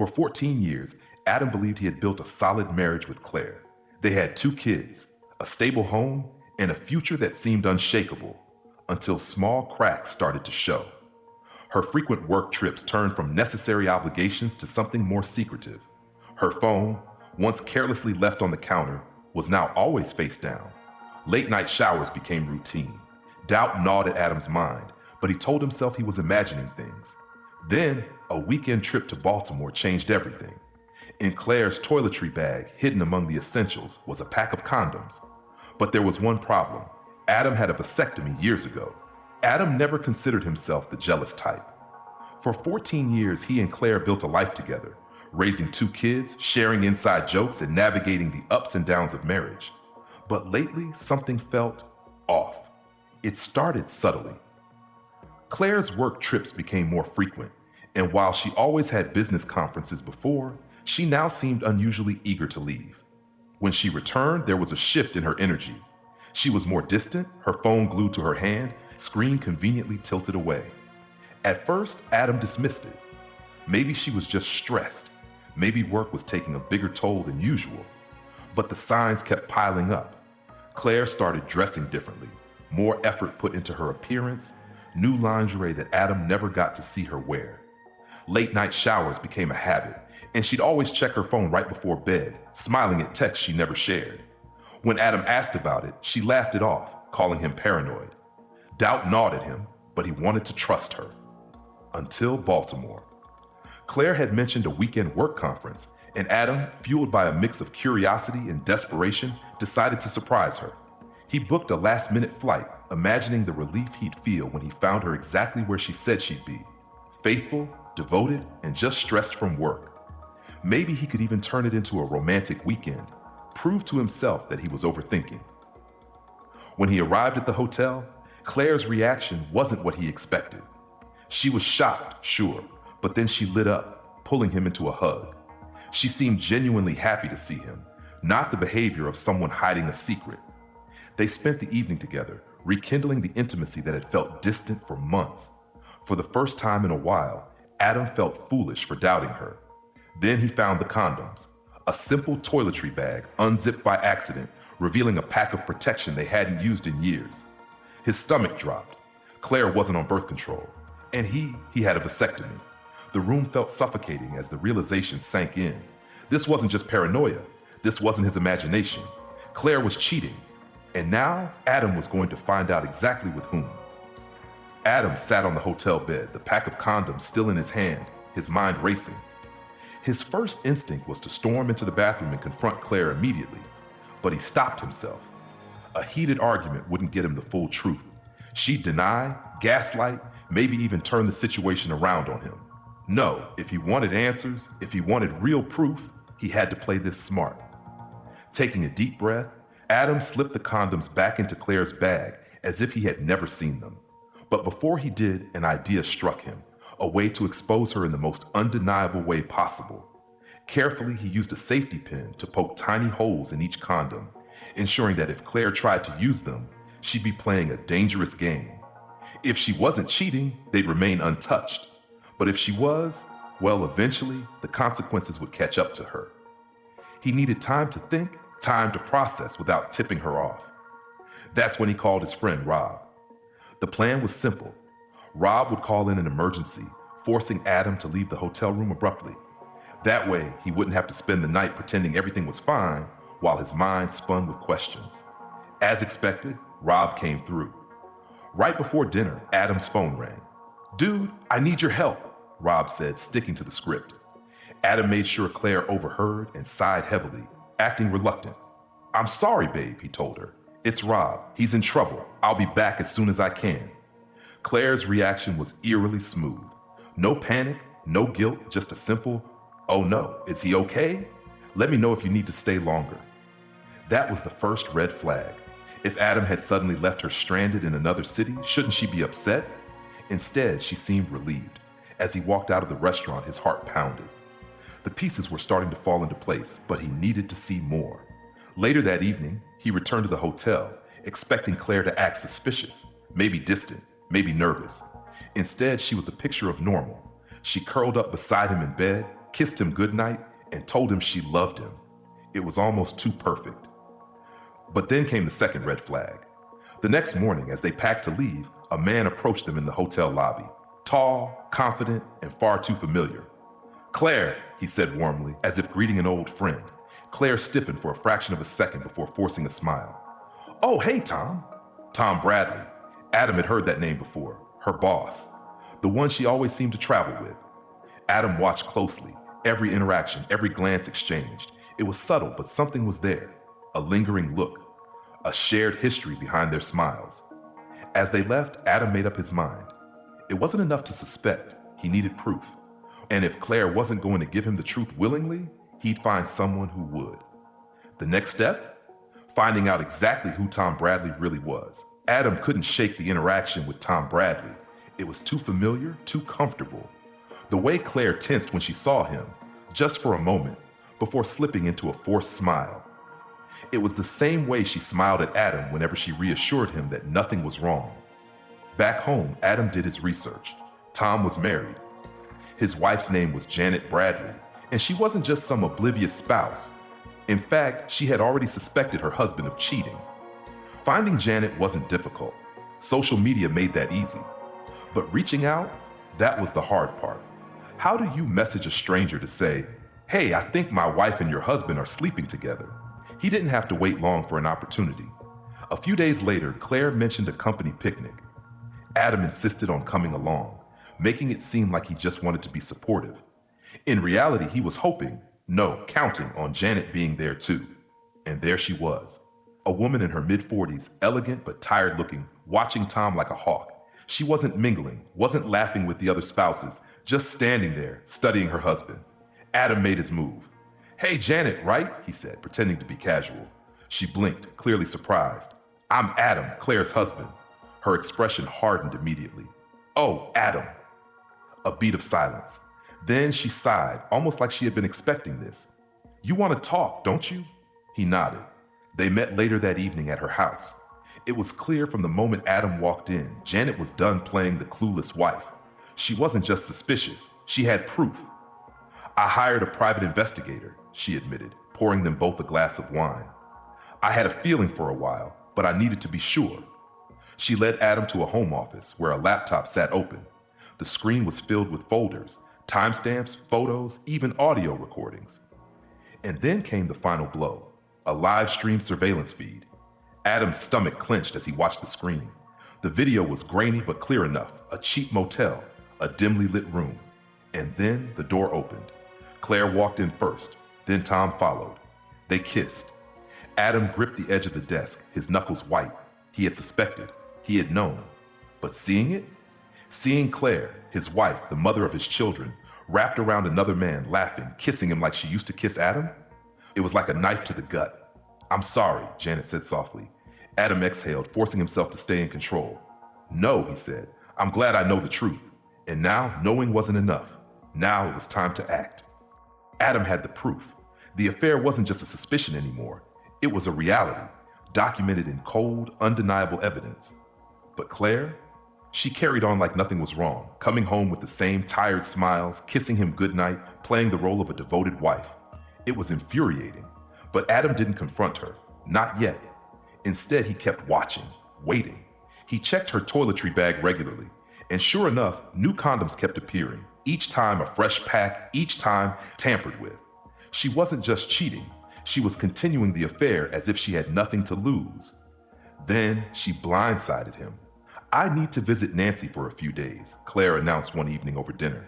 For 14 years, Adam believed he had built a solid marriage with Claire. They had 2 kids, a stable home, and a future that seemed unshakable, until small cracks started to show. Her frequent work trips turned from necessary obligations to something more secretive. Her phone, once carelessly left on the counter, was now always face down. Late-night showers became routine. Doubt gnawed at Adam's mind, but he told himself he was imagining things. Then, a weekend trip to Baltimore changed everything. In Claire's toiletry bag, hidden among the essentials, was a pack of condoms. But there was one problem. Adam had a vasectomy years ago. Adam never considered himself the jealous type. For 14 years, he and Claire built a life together, raising 2 kids, sharing inside jokes, and navigating the ups and downs of marriage. But lately, something felt off. It started subtly. Claire's work trips became more frequent, and while she always had business conferences before, she now seemed unusually eager to leave. When she returned, there was a shift in her energy. She was more distant, her phone glued to her hand, screen conveniently tilted away. At first, Adam dismissed it. Maybe she was just stressed. Maybe work was taking a bigger toll than usual. But the signs kept piling up. Claire started dressing differently, more effort put into her appearance, new lingerie that Adam never got to see her wear. Late-night showers became a habit, and she'd always check her phone right before bed, smiling at texts she never shared. When Adam asked about it, she laughed it off, calling him paranoid. Doubt gnawed at him, but he wanted to trust her. Until Baltimore. Claire had mentioned a weekend work conference, and Adam, fueled by a mix of curiosity and desperation, decided to surprise her. He booked a last-minute flight, imagining the relief he'd feel when he found her exactly where she said she'd be. Faithful, devoted, and just stressed from work. Maybe he could even turn it into a romantic weekend, prove to himself that he was overthinking. When he arrived at the hotel, Claire's reaction wasn't what he expected. She was shocked, sure, but then she lit up, pulling him into a hug. She seemed genuinely happy to see him, not the behavior of someone hiding a secret. They spent the evening together, rekindling the intimacy that had felt distant for months. For the first time in a while, Adam felt foolish for doubting her. Then he found the condoms, a simple toiletry bag unzipped by accident, revealing a pack of protection they hadn't used in years. His stomach dropped. Claire wasn't on birth control, and he had a vasectomy. The room felt suffocating as the realization sank in. This wasn't just paranoia. This wasn't his imagination. Claire was cheating, and now Adam was going to find out exactly with whom. Adam sat on the hotel bed, the pack of condoms still in his hand, his mind racing. His first instinct was to storm into the bathroom and confront Claire immediately, but he stopped himself. A heated argument wouldn't get him the full truth. She'd deny, gaslight, maybe even turn the situation around on him. No, if he wanted answers, if he wanted real proof, he had to play this smart. Taking a deep breath, Adam slipped the condoms back into Claire's bag as if he had never seen them. But before he did, an idea struck him, a way to expose her in the most undeniable way possible. Carefully, he used a safety pin to poke tiny holes in each condom, ensuring that if Claire tried to use them, she'd be playing a dangerous game. If she wasn't cheating, they'd remain untouched. But if she was, well, eventually, the consequences would catch up to her. He needed time to think, time to process without tipping her off. That's when he called his friend Rob. The plan was simple. Rob would call in an emergency, forcing Adam to leave the hotel room abruptly. That way, he wouldn't have to spend the night pretending everything was fine while his mind spun with questions. As expected, Rob came through. Right before dinner, Adam's phone rang. "Dude, I need your help," Rob said, sticking to the script. Adam made sure Claire overheard and sighed heavily, acting reluctant. "I'm sorry, babe," he told her. "It's Rob. He's in trouble. I'll be back as soon as I can." Claire's reaction was eerily smooth. No panic, no guilt, just a simple, "Oh no, is he okay? Let me know if you need to stay longer." That was the first red flag. If Adam had suddenly left her stranded in another city, shouldn't she be upset? Instead, she seemed relieved. As he walked out of the restaurant, his heart pounded. The pieces were starting to fall into place, but he needed to see more. Later that evening, he returned to the hotel, expecting Claire to act suspicious, maybe distant, maybe nervous. Instead, she was the picture of normal. She curled up beside him in bed, kissed him goodnight, and told him she loved him. It was almost too perfect. But then came the second red flag. The next morning, as they packed to leave, a man approached them in the hotel lobby. Tall, confident, and far too familiar. "Claire," he said warmly, as if greeting an old friend. Claire stiffened for a fraction of a second before forcing a smile. "Oh, hey, Tom." Tom Bradley. Adam had heard that name before. Her boss. The one she always seemed to travel with. Adam watched closely. Every interaction, every glance exchanged. It was subtle, but something was there. A lingering look. A shared history behind their smiles. As they left, Adam made up his mind. It wasn't enough to suspect. He needed proof. And if Claire wasn't going to give him the truth willingly, he'd find someone who would. The next step? Finding out exactly who Tom Bradley really was. Adam couldn't shake the interaction with Tom Bradley. It was too familiar, too comfortable. The way Claire tensed when she saw him, just for a moment, before slipping into a forced smile. It was the same way she smiled at Adam whenever she reassured him that nothing was wrong. Back home, Adam did his research. Tom was married. His wife's name was Janet Bradley, and she wasn't just some oblivious spouse. In fact, she had already suspected her husband of cheating. Finding Janet wasn't difficult. Social media made that easy. But reaching out, that was the hard part. How do you message a stranger to say, "Hey, I think my wife and your husband are sleeping together"? He didn't have to wait long for an opportunity. A few days later, Claire mentioned a company picnic. Adam insisted on coming along, making it seem like he just wanted to be supportive. In reality, he was hoping, no, counting on Janet being there too. And there she was, a woman in her mid-40s, elegant but tired-looking, watching Tom like a hawk. She wasn't mingling, wasn't laughing with the other spouses, just standing there, studying her husband. Adam made his move. "Hey, Janet, right?" he said, pretending to be casual. She blinked, clearly surprised. "I'm Adam, Claire's husband." Her expression hardened immediately. "Oh, Adam." A beat of silence. Then she sighed, almost like she had been expecting this. "You want to talk, don't you?" He nodded. They met later that evening at her house. It was clear from the moment Adam walked in, Janet was done playing the clueless wife. She wasn't just suspicious, she had proof. "I hired a private investigator," she admitted, pouring them both a glass of wine. "I had a feeling for a while, but I needed to be sure." She led Adam to a home office where a laptop sat open. The screen was filled with folders, timestamps, photos, even audio recordings. And then came the final blow, a live stream surveillance feed. Adam's stomach clenched as he watched the screen. The video was grainy but clear enough, a cheap motel, a dimly lit room. And then the door opened. Claire walked in first, then Tom followed. They kissed. Adam gripped the edge of the desk, his knuckles white. He had suspected. He had known. But seeing it? Seeing Claire, his wife, the mother of his children, wrapped around another man, laughing, kissing him like she used to kiss Adam? It was like a knife to the gut. "I'm sorry," Janet said softly. Adam exhaled, forcing himself to stay in control. "No," he said. "I'm glad I know the truth." And now, knowing wasn't enough. Now it was time to act. Adam had the proof. The affair wasn't just a suspicion anymore. It was a reality, documented in cold, undeniable evidence. But Claire? She carried on like nothing was wrong, coming home with the same tired smiles, kissing him goodnight, playing the role of a devoted wife. It was infuriating. But Adam didn't confront her. Not yet. Instead, he kept watching, waiting. He checked her toiletry bag regularly. And sure enough, new condoms kept appearing. Each time a fresh pack, each time tampered with. She wasn't just cheating. She was continuing the affair as if she had nothing to lose. Then she blindsided him. "I need to visit Nancy for a few days," Claire announced one evening over dinner.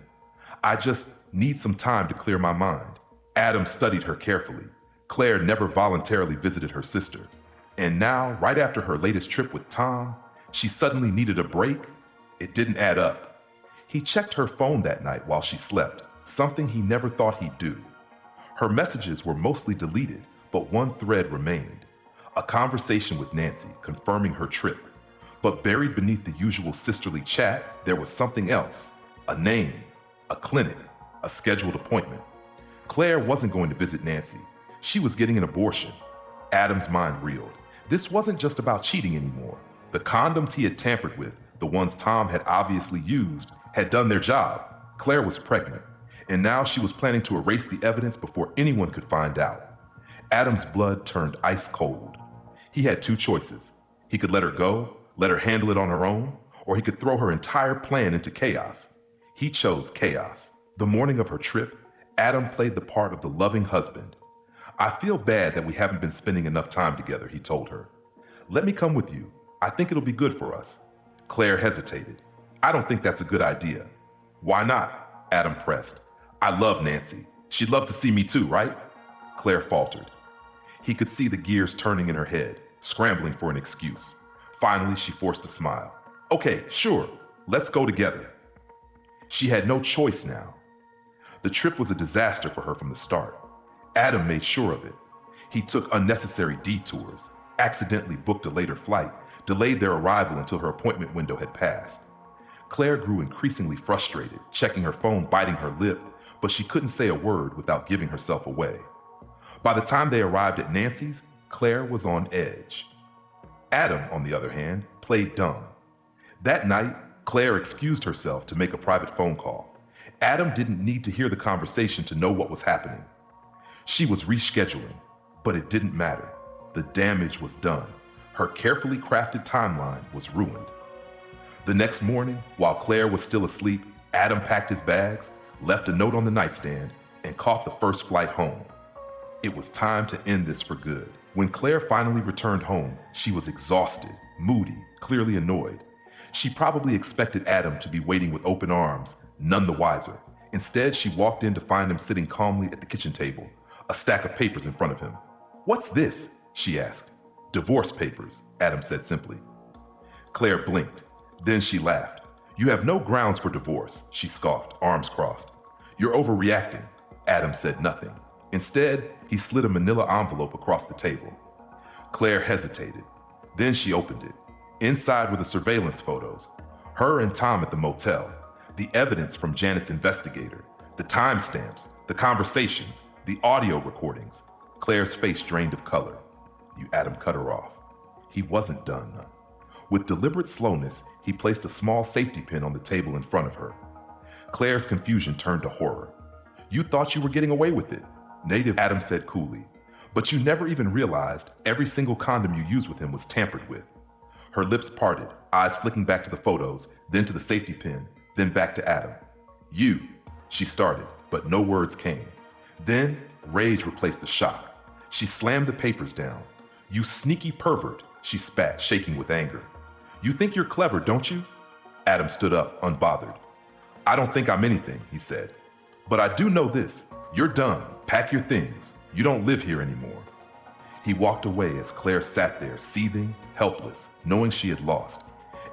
"I just need some time to clear my mind." Adam studied her carefully. Claire never voluntarily visited her sister. And now, right after her latest trip with Tom, she suddenly needed a break? It didn't add up. He checked her phone that night while she slept, something he never thought he'd do. Her messages were mostly deleted, but one thread remained. A conversation with Nancy, confirming her trip. But buried beneath the usual sisterly chat, there was something else. A name, a clinic, a scheduled appointment. Claire wasn't going to visit Nancy. She was getting an abortion. Adam's mind reeled. This wasn't just about cheating anymore. The condoms he had tampered with, the ones Tom had obviously used, had done their job. Claire was pregnant. And now she was planning to erase the evidence before anyone could find out. Adam's blood turned ice cold. He had two choices. He could let her go, let her handle it on her own, or he could throw her entire plan into chaos. He chose chaos. The morning of her trip, Adam played the part of the loving husband. "I feel bad that we haven't been spending enough time together," he told her. "Let me come with you. I think it'll be good for us." Claire hesitated. "I don't think that's a good idea." "Why not?" Adam pressed. "I love Nancy. She'd love to see me too, right?" Claire faltered. He could see the gears turning in her head, scrambling for an excuse. Finally, she forced a smile. "Okay, sure. Let's go together." She had no choice now. The trip was a disaster for her from the start. Adam made sure of it. He took unnecessary detours, accidentally booked a later flight, delayed their arrival until her appointment window had passed. Claire grew increasingly frustrated, checking her phone, biting her lip, but she couldn't say a word without giving herself away. By the time they arrived at Nancy's, Claire was on edge. Adam, on the other hand, played dumb. That night, Claire excused herself to make a private phone call. Adam didn't need to hear the conversation to know what was happening. She was rescheduling, but it didn't matter. The damage was done. Her carefully crafted timeline was ruined. The next morning, while Claire was still asleep, Adam packed his bags, left a note on the nightstand, and caught the first flight home. It was time to end this for good. When Claire finally returned home, she was exhausted, moody, clearly annoyed. She probably expected Adam to be waiting with open arms, none the wiser. Instead, she walked in to find him sitting calmly at the kitchen table, a stack of papers in front of him. "What's this?" she asked. "Divorce papers," Adam said simply. Claire blinked. Then she laughed. "You have no grounds for divorce," she scoffed, arms crossed. "You're overreacting." Adam said nothing. Instead, he slid a manila envelope across the table. Claire hesitated. Then she opened it. Inside were the surveillance photos. Her and Tom at the motel. The evidence from Janet's investigator. The timestamps, the conversations, the audio recordings. Claire's face drained of color. Adam cut her off. He wasn't done. With deliberate slowness, he placed a small safety pin on the table in front of her. Claire's confusion turned to horror. "You thought you were getting away with it," Native Adam said coolly. "But you never even realized every single condom you used with him was tampered with." Her lips parted, eyes flicking back to the photos, then to the safety pin, then back to Adam. "You," she started, but no words came. Then, rage replaced the shock. She slammed the papers down. "You sneaky pervert," she spat, shaking with anger. "You think you're clever, don't you?" Adam stood up, unbothered. "I don't think I'm anything," he said. "But I do know this. You're done. Pack your things. You don't live here anymore." He walked away as Claire sat there, seething, helpless, knowing she had lost.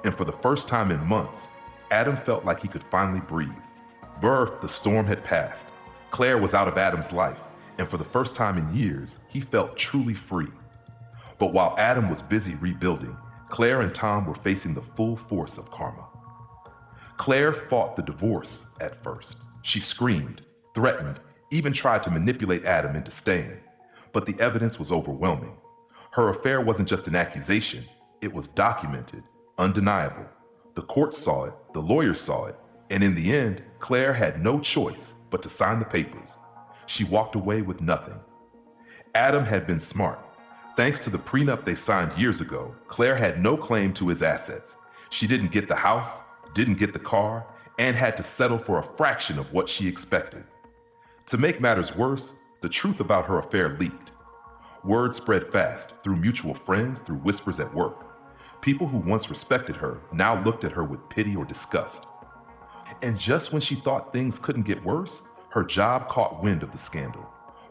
And for the first time in months, Adam felt like he could finally breathe. The storm had passed. Claire was out of Adam's life, and for the first time in years, he felt truly free. But while Adam was busy rebuilding, Claire and Tom were facing the full force of karma. Claire fought the divorce at first. She screamed, threatened, even tried to manipulate Adam into staying. But the evidence was overwhelming. Her affair wasn't just an accusation, it was documented, undeniable. The court saw it, the lawyers saw it, and in the end, Claire had no choice but to sign the papers. She walked away with nothing. Adam had been smart. Thanks to the prenup they signed years ago, Claire had no claim to his assets. She didn't get the house, didn't get the car, and had to settle for a fraction of what she expected. To make matters worse, the truth about her affair leaked. Word spread fast, through mutual friends, through whispers at work. People who once respected her now looked at her with pity or disgust. And just when she thought things couldn't get worse, her job caught wind of the scandal.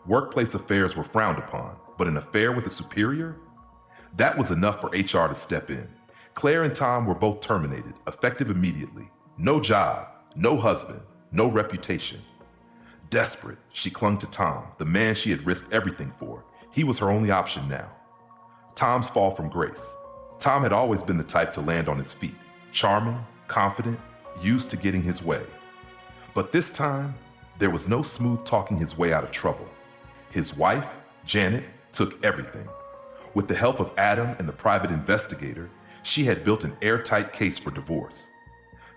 Workplace affairs were frowned upon, but an affair with a superior? That was enough for HR to step in. Claire and Tom were both terminated, effective immediately. No job, no husband, no reputation. Desperate, she clung to Tom, the man she had risked everything for. He was her only option now. Tom's fall from grace. Tom had always been the type to land on his feet, charming, confident, used to getting his way. But this time, there was no smooth talking his way out of trouble. His wife, Janet, took everything. With the help of Adam and the private investigator, she had built an airtight case for divorce.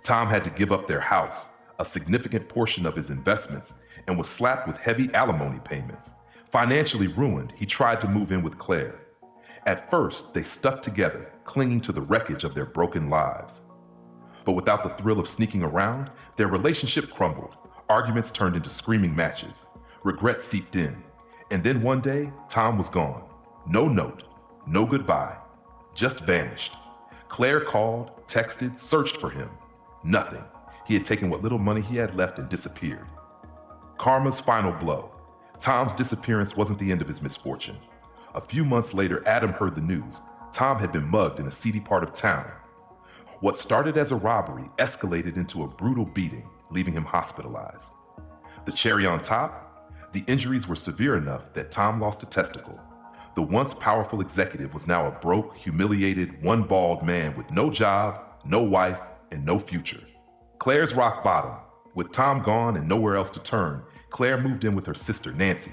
Tom had to give up their house, a significant portion of his investments, and was slapped with heavy alimony payments. Financially ruined, he tried to move in with Claire. At first, they stuck together, clinging to the wreckage of their broken lives. But without the thrill of sneaking around, their relationship crumbled. Arguments turned into screaming matches. Regret seeped in. And then one day, Tom was gone. No note, no goodbye, just vanished. Claire called, texted, searched for him. Nothing. He had taken what little money he had left and disappeared. Karma's final blow. Tom's disappearance wasn't the end of his misfortune. A few months later, Adam heard the news. Tom had been mugged in a seedy part of town. What started as a robbery escalated into a brutal beating, leaving him hospitalized. The cherry on top? The injuries were severe enough that Tom lost a testicle. The once powerful executive was now a broke, humiliated, one-balled man with no job, no wife, and no future. Claire's rock bottom. With Tom gone and nowhere else to turn, Claire moved in with her sister, Nancy.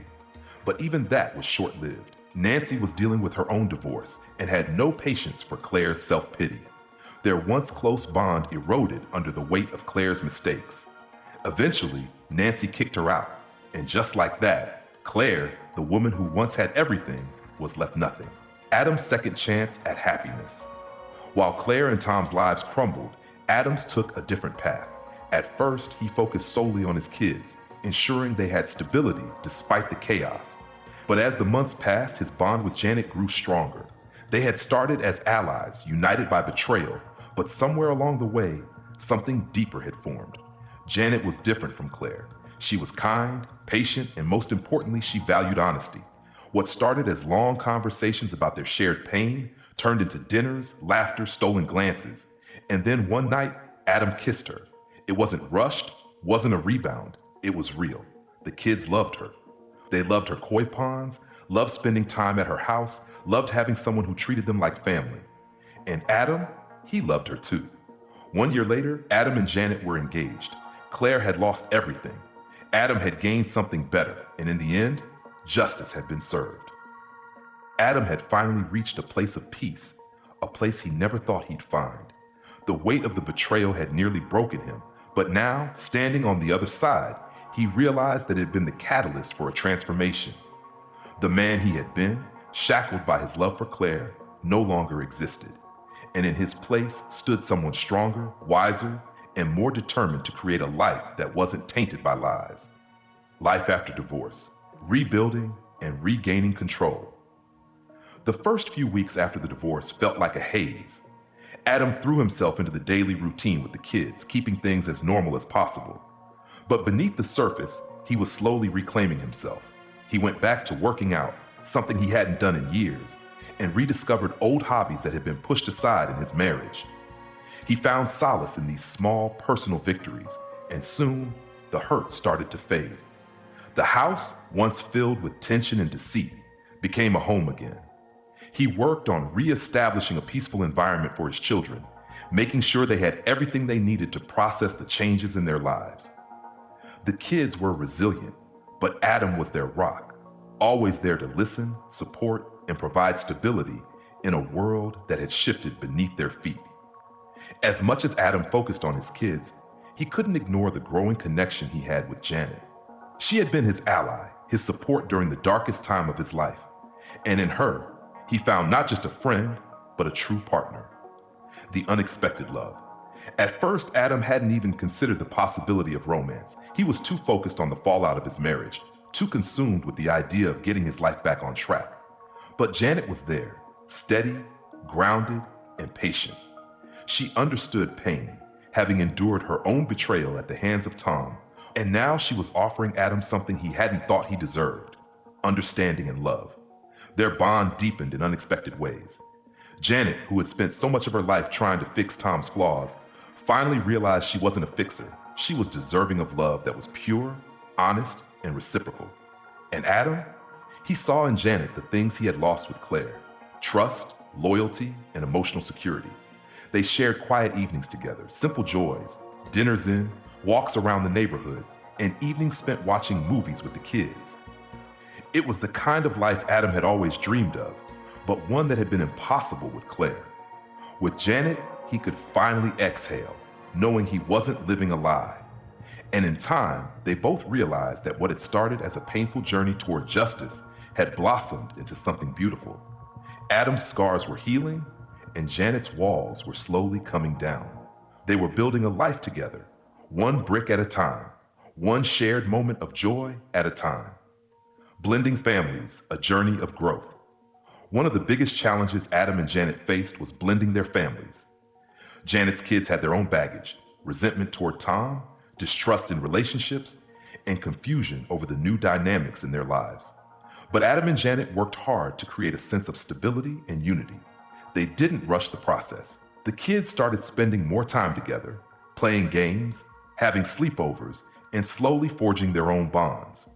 But even that was short-lived. Nancy was dealing with her own divorce and had no patience for Claire's self-pity. Their once close bond eroded under the weight of Claire's mistakes. Eventually, Nancy kicked her out, and just like that, Claire, the woman who once had everything, was left nothing. Adam's second chance at happiness. While Claire and Tom's lives crumbled, Adams took a different path. At first, he focused solely on his kids, ensuring they had stability despite the chaos. But as the months passed, his bond with Janet grew stronger. They had started as allies, united by betrayal, but somewhere along the way, something deeper had formed. Janet was different from Claire. She was kind, patient, and most importantly, she valued honesty. What started as long conversations about their shared pain turned into dinners, laughter, stolen glances. And then one night, Adam kissed her. It wasn't rushed, wasn't a rebound. It was real. The kids loved her. They loved her koi ponds, loved spending time at her house, loved having someone who treated them like family. And Adam, he loved her too. 1 year later, Adam and Janet were engaged. Claire had lost everything. Adam had gained something better, and in the end, justice had been served. Adam had finally reached a place of peace, a place he never thought he'd find. The weight of the betrayal had nearly broken him, but now, standing on the other side, he realized that it had been the catalyst for a transformation. The man he had been, shackled by his love for Claire, no longer existed. And in his place stood someone stronger, wiser, and more determined to create a life that wasn't tainted by lies. Life after divorce, rebuilding and regaining control. The first few weeks after the divorce felt like a haze. Adam threw himself into the daily routine with the kids, keeping things as normal as possible. But beneath the surface, he was slowly reclaiming himself. He went back to working out, something he hadn't done in years, and rediscovered old hobbies that had been pushed aside in his marriage. He found solace in these small, personal victories, and soon, the hurt started to fade. The house, once filled with tension and deceit, became a home again. He worked on reestablishing a peaceful environment for his children, making sure they had everything they needed to process the changes in their lives. The kids were resilient, but Adam was their rock, always there to listen, support, and provide stability in a world that had shifted beneath their feet. As much as Adam focused on his kids, he couldn't ignore the growing connection he had with Janet. She had been his ally, his support during the darkest time of his life. And in her, he found not just a friend, but a true partner. The unexpected love. At first, Adam hadn't even considered the possibility of romance. He was too focused on the fallout of his marriage, too consumed with the idea of getting his life back on track. But Janet was there, steady, grounded, and patient. She understood pain, having endured her own betrayal at the hands of Tom, and now she was offering Adam something he hadn't thought he deserved: understanding and love. Their bond deepened in unexpected ways. Janet, who had spent so much of her life trying to fix Tom's flaws, finally realized she wasn't a fixer. She was deserving of love that was pure, honest, and reciprocal. And Adam? He saw in Janet the things he had lost with Claire: trust, loyalty, and emotional security. They shared quiet evenings together, simple joys, dinners in, walks around the neighborhood, and evenings spent watching movies with the kids. It was the kind of life Adam had always dreamed of, but one that had been impossible with Claire. With Janet, he could finally exhale, knowing he wasn't living a lie. And in time, they both realized that what had started as a painful journey toward justice had blossomed into something beautiful. Adam's scars were healing, and Janet's walls were slowly coming down. They were building a life together, one brick at a time, one shared moment of joy at a time. Blending families, a journey of growth. One of the biggest challenges Adam and Janet faced was blending their families. Janet's kids had their own baggage, resentment toward Tom, distrust in relationships, and confusion over the new dynamics in their lives. But Adam and Janet worked hard to create a sense of stability and unity. They didn't rush the process. The kids started spending more time together, playing games, having sleepovers, and slowly forging their own bonds.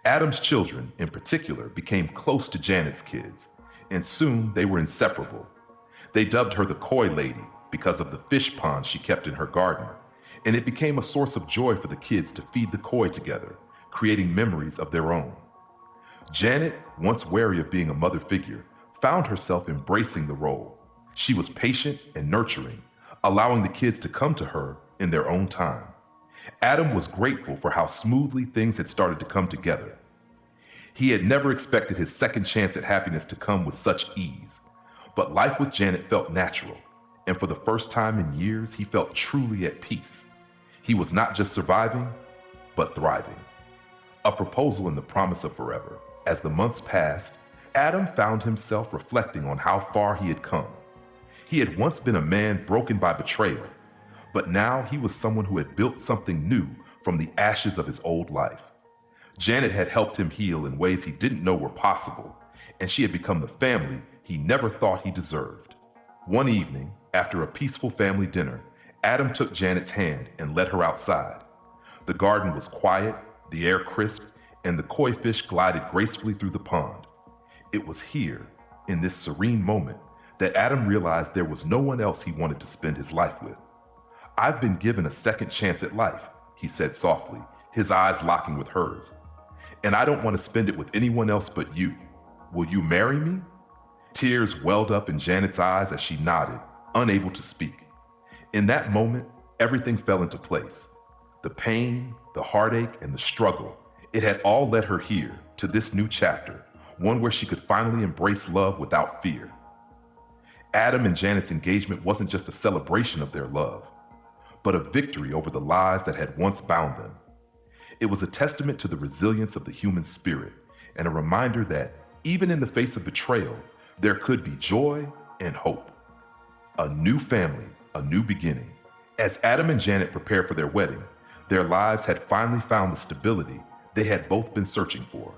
Adam's children, in particular, became close to Janet's kids, and soon they were inseparable. They dubbed her the Koi Lady because of the fish pond she kept in her garden, and it became a source of joy for the kids to feed the koi together, creating memories of their own. Janet, once wary of being a mother figure, found herself embracing the role. She was patient and nurturing, allowing the kids to come to her in their own time. Adam was grateful for how smoothly things had started to come together. He had never expected his second chance at happiness to come with such ease, but life with Janet felt natural, and for the first time in years, he felt truly at peace. He was not just surviving, but thriving. A proposal in the promise of forever. As the months passed, Adam found himself reflecting on how far he had come. He had once been a man broken by betrayal, but now he was someone who had built something new from the ashes of his old life. Janet had helped him heal in ways he didn't know were possible, and she had become the family he never thought he deserved. One evening, after a peaceful family dinner, Adam took Janet's hand and led her outside. The garden was quiet, the air crisp, and the koi fish glided gracefully through the pond. It was here, in this serene moment, that Adam realized there was no one else he wanted to spend his life with. "I've been given a second chance at life," he said softly, his eyes locking with hers. "And I don't want to spend it with anyone else but you. Will you marry me?" Tears welled up in Janet's eyes as she nodded, unable to speak. In that moment, everything fell into place. The pain, the heartache, and the struggle, it had all led her here, to this new chapter, one where she could finally embrace love without fear. Adam and Janet's engagement wasn't just a celebration of their love, but a victory over the lies that had once bound them. It was a testament to the resilience of the human spirit and a reminder that, even in the face of betrayal, there could be joy and hope. A new family, a new beginning. As Adam and Janet prepared for their wedding, their lives had finally found the stability they had both been searching for.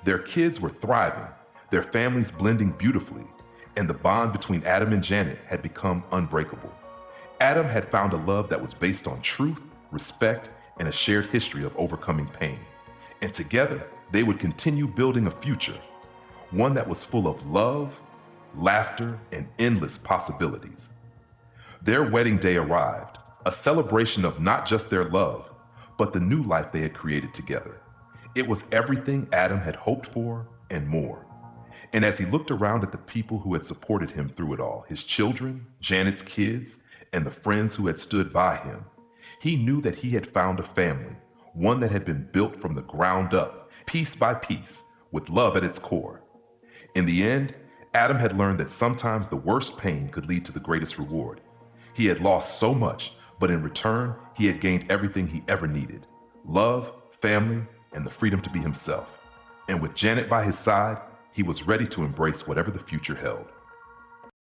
Their kids were thriving, their families blending beautifully, and the bond between Adam and Janet had become unbreakable. Adam had found a love that was based on truth, respect, and a shared history of overcoming pain. And together, they would continue building a future, one that was full of love, laughter, and endless possibilities. Their wedding day arrived, a celebration of not just their love, but the new life they had created together. It was everything Adam had hoped for and more. And as he looked around at the people who had supported him through it all, his children, Janet's kids, and the friends who had stood by him, he knew that he had found a family, one that had been built from the ground up, piece by piece, with love at its core. In the end, Adam had learned that sometimes the worst pain could lead to the greatest reward. He had lost so much, but in return, he had gained everything he ever needed: love, family, and the freedom to be himself. And with Janet by his side, he was ready to embrace whatever the future held.